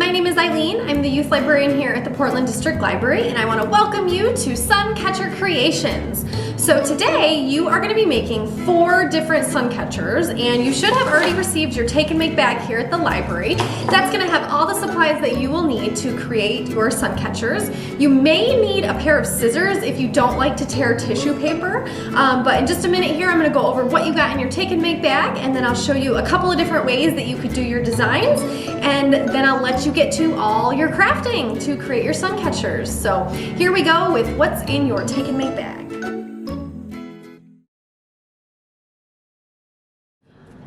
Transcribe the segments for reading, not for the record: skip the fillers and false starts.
my name is Eileen. I'm the youth librarian here at the Portland District Library, and I want to welcome you to Suncatcher Creations. So today you are going to be making 4 different sun catchers, and you should have already received your take and make bag here at the library. That's going to have all the supplies that you will need to create your sun catchers. You may need a pair of scissors if you don't like to tear tissue paper, but in just a minute here I'm going to go over what you got in your take and make bag, and then I'll show you a couple of different ways that you could do your designs, and then I'll let you get to all your crafting to create your sun catchers. So here we go with what's in your take and make bag.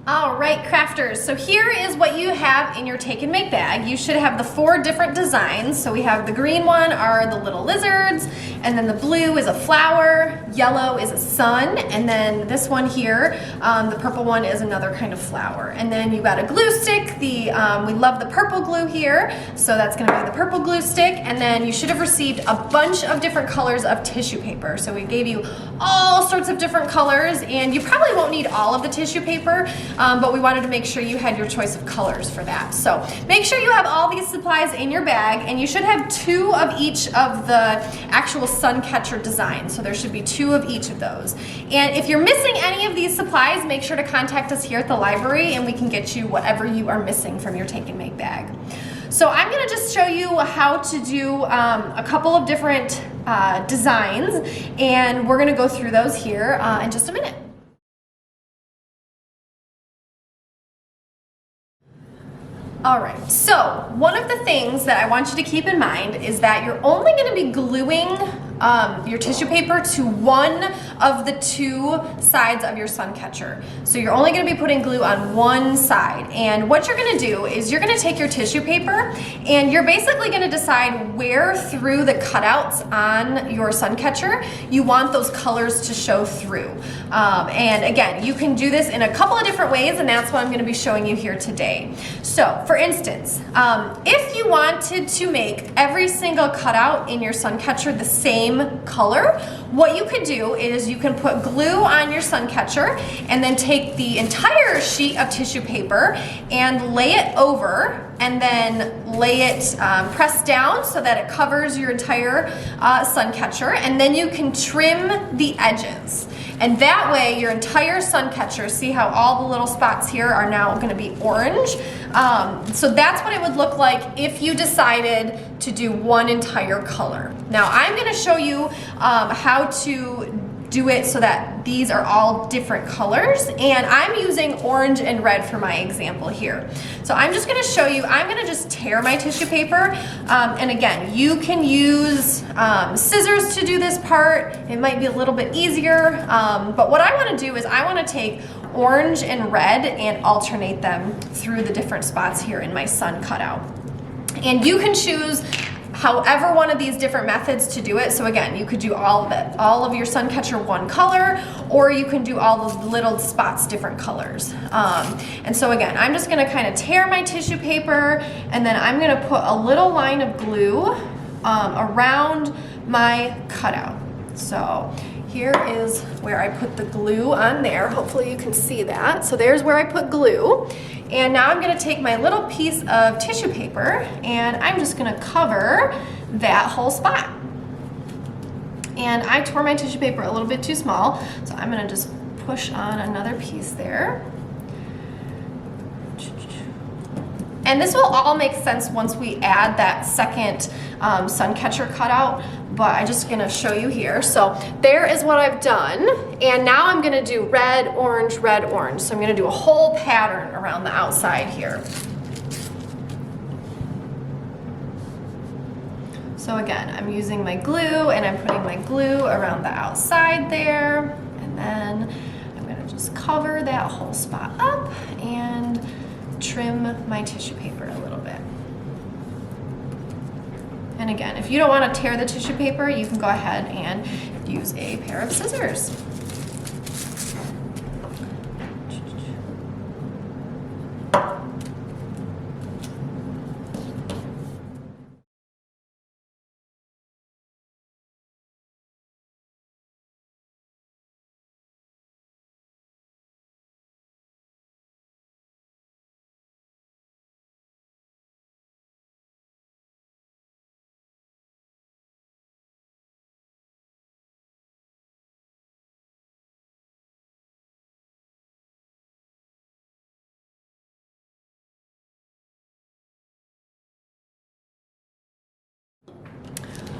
All right, crafters, so here is what you have in your take and make bag. You should have the 4 different designs. So we have the green one are the little lizards, and then the blue is a flower, yellow is a sun, and then this one here, the purple one is another kind of flower. And then you got a glue stick. We love the purple glue here, so that's gonna be the purple glue stick. And then you should have received a bunch of different colors of tissue paper. So we gave you all sorts of different colors, and you probably won't need all of the tissue paper, but we wanted to make sure you had your choice of colors for that. So make sure you have all these supplies in your bag, and you should have 2 of each of the actual sun catcher designs. So there should be 2 of each of those. And if you're missing any of these supplies, make sure to contact us here at the library and we can get you whatever you are missing from your take and make bag. So I'm gonna just show you how to do a couple of different designs, and we're gonna go through those here in just a minute. All right, so one of the things that I want you to keep in mind is that you're only going to be gluing your tissue paper to one of the 2 sides of your sun catcher. So you're only going to be putting glue on one side. And what you're going to do is you're going to take your tissue paper and you're basically going to decide where through the cutouts on your sun catcher you want those colors to show through. And again, you can do this in a couple of different ways, and that's what I'm going to be showing you here today. So for instance, if you wanted to make every single cutout in your sun catcher the same color, what you could do is you can put glue on your sun catcher and then take the entire sheet of tissue paper and lay it over, and then lay it pressed down so that it covers your entire sun catcher, and then you can trim the edges. And that way your entire sun catcher, see how all the little spots here are now going to be orange? So that's what it would look like if you decided to do one entire color. Now I'm going to show you how to do it so that these are all different colors, and I'm using orange and red for my example here. So I'm just going to show you, I'm going to just tear my tissue paper, and again, you can use scissors to do this part. It might be a little bit easier, but what I want to do is I want to take orange and red and alternate them through the different spots here in my sun cutout. And you can choose however one of these different methods to do it. So again, you could do all of it, all of your sun catcher one color, or you can do all the little spots different colors. And so again, I'm just gonna kind of tear my tissue paper, and then I'm gonna put a little line of glue around my cutout. So here is where I put the glue on there. Hopefully you can see that. So there's where I put glue. And now I'm gonna take my little piece of tissue paper and I'm just gonna cover that whole spot. And I tore my tissue paper a little bit too small, so I'm gonna just push on another piece there. And this will all make sense once we add that second sun catcher cutout, but I'm just gonna show you here. So there is what I've done, and now I'm gonna do red, orange, red, orange. So I'm gonna do a whole pattern around the outside here. So again, I'm using my glue, and I'm putting my glue around the outside there, and then I'm gonna just cover that whole spot up and trim my tissue paper a little bit. And again, if you don't want to tear the tissue paper, you can go ahead and use a pair of scissors.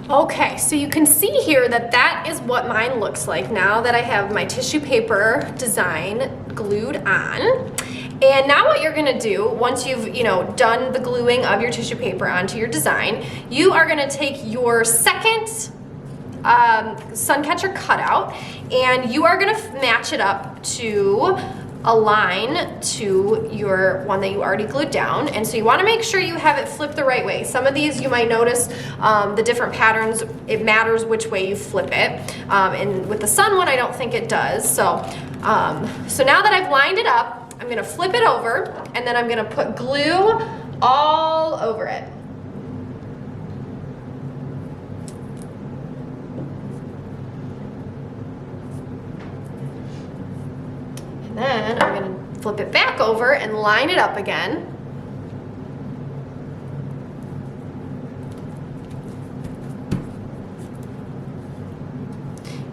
Okay, so you can see here that that is what mine looks like now that I have my tissue paper design glued on. And now what you're gonna do, once you've done the gluing of your tissue paper onto your design, you are gonna take your second sun catcher cutout and you are gonna match it up to align to your one that you already glued down. And so you want to make sure you have it flipped the right way. Some of these you might notice the different patterns, it matters which way you flip it. And with the sun one, I don't think it does. So now that I've lined it up, I'm gonna flip it over and then I'm gonna put glue all over it. Then I'm going to flip it back over and line it up again.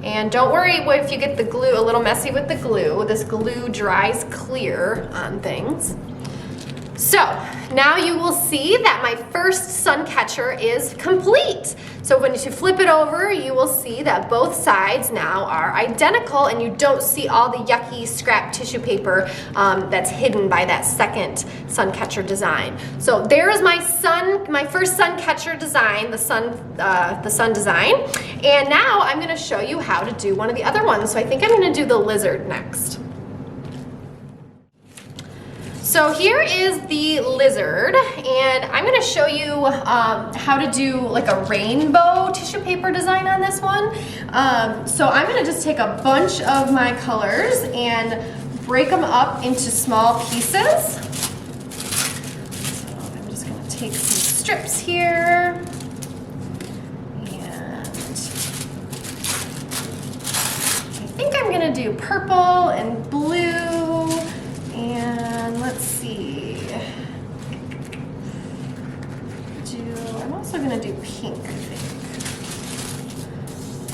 And don't worry if you get the glue a little messy with the glue. This glue dries clear on things. So now you will see that my first sun catcher is complete. So when you flip it over, you will see that both sides now are identical and you don't see all the yucky scrap tissue paper that's hidden by that second sun catcher design. So there is my first sun catcher design, the sun design. And now I'm gonna show you how to do one of the other ones. So I think I'm gonna do the lizard next. So here is the lizard, and I'm going to show you how to do like a rainbow tissue paper design on this one. So I'm going to just take a bunch of my colors and break them up into small pieces. So I'm just going to take some strips here. And I think I'm going to do purple and blue. And let's see, I'm also gonna do pink, I think.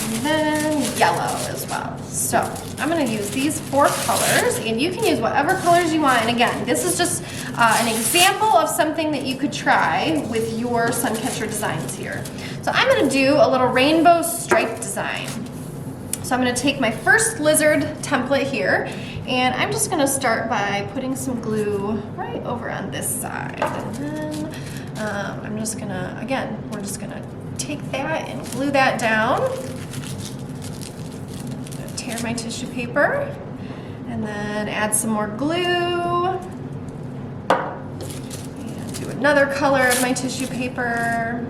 And then yellow as well. So I'm gonna use these 4 colors, and you can use whatever colors you want. And again, this is just an example of something that you could try with your sun catcher designs here. So I'm gonna do a little rainbow stripe design. So I'm gonna take my first lizard template here, and I'm just gonna start by putting some glue right over on this side. And then I'm just gonna, again, we're just gonna take that and glue that down. I'm gonna tear my tissue paper and then add some more glue. And do another color of my tissue paper.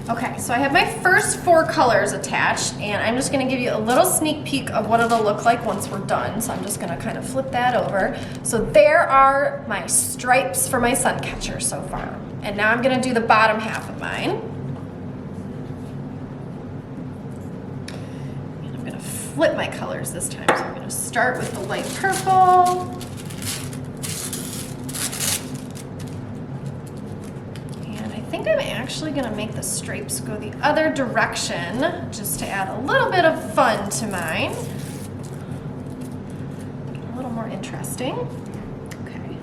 Okay, so I have my first 4 colors attached, and I'm just gonna give you a little sneak peek of what it'll look like once we're done. So I'm just gonna kind of flip that over. So there are my stripes for my sun catcher so far. And now I'm gonna do the bottom half of mine. And I'm gonna flip my colors this time. So I'm gonna start with the light purple. I think I'm actually gonna make the stripes go the other direction just to add a little bit of fun to mine. A little more interesting. Okay.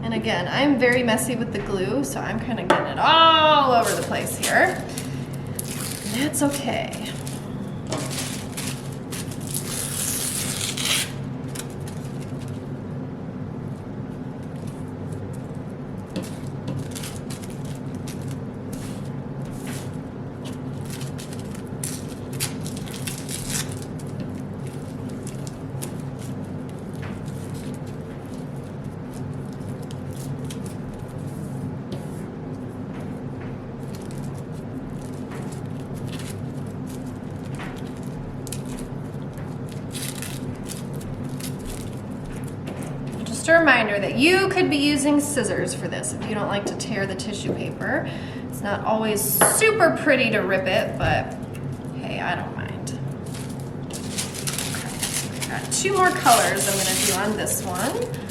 And again, I'm very messy with the glue, so I'm kind of getting it all over the place here. And that's okay. a reminder that you could be using scissors for this if you don't like to tear the tissue paper. It's not always super pretty to rip it, but hey, I don't mind. Okay, so we've got 2 more colors I'm gonna do on this one.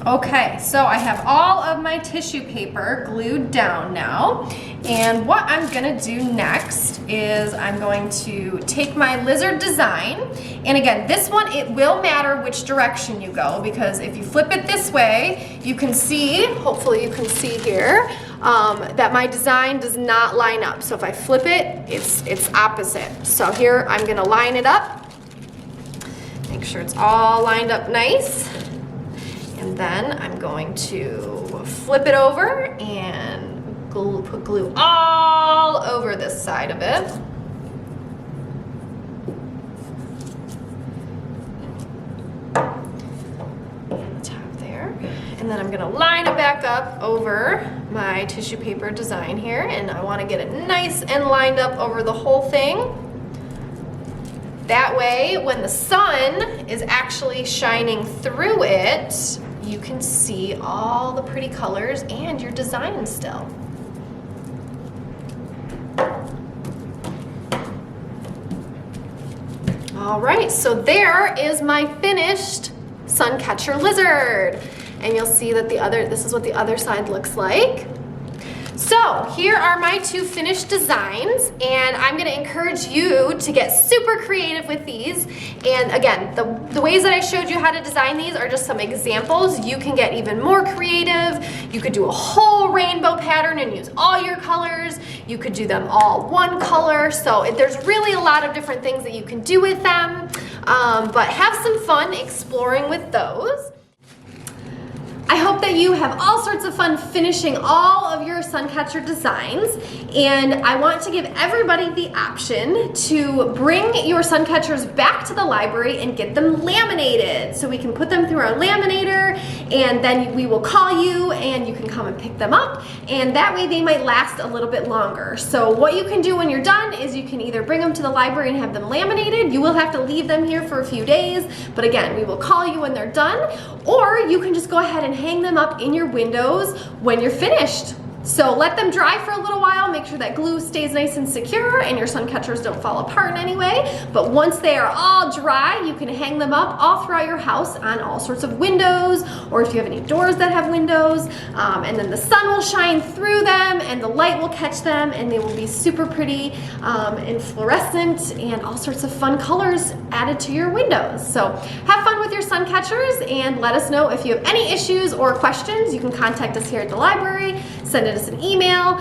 Okay, so I have all of my tissue paper glued down now, and what I'm gonna do next is I'm going to take my lizard design, and again, this one, it will matter which direction you go, because if you flip it this way, you can see, hopefully you can see here, that my design does not line up. So if I flip it, it's opposite. So here, I'm gonna line it up, make sure it's all lined up nice. And then I'm going to flip it over and put glue all over this side of it. Top there. And then I'm gonna line it back up over my tissue paper design here, and I wanna get it nice and lined up over the whole thing. That way, when the sun is actually shining through it, you can see all the pretty colors and your design still. All right, so there is my finished sun catcher lizard. And you'll see that this is what the other side looks like. So here are my 2 finished designs, and I'm gonna encourage you to get super creative with these. And again, the ways that I showed you how to design these are just some examples. You can get even more creative. You could do a whole rainbow pattern and use all your colors. You could do them all one color. So there's really a lot of different things that you can do with them, but have some fun exploring with those. I hope that you have all sorts of fun finishing all of your suncatcher designs, and I want to give everybody the option to bring your suncatchers back to the library and get them laminated. So we can put them through our laminator, and then we will call you and you can come and pick them up, and that way they might last a little bit longer. So what you can do when you're done is you can either bring them to the library and have them laminated. You will have to leave them here for a few days, but again, we will call you when they're done, or you can just go ahead and hang them up in your windows when you're finished. So let them dry for a little while, make sure that glue stays nice and secure and your sun catchers don't fall apart in any way. But once they are all dry, you can hang them up all throughout your house on all sorts of windows, or if you have any doors that have windows, and then the sun will shine through them and the light will catch them, and they will be super pretty and fluorescent and all sorts of fun colors added to your windows. So have fun with your sun catchers, and let us know if you have any issues or questions. You can contact us here at the library, send us an email.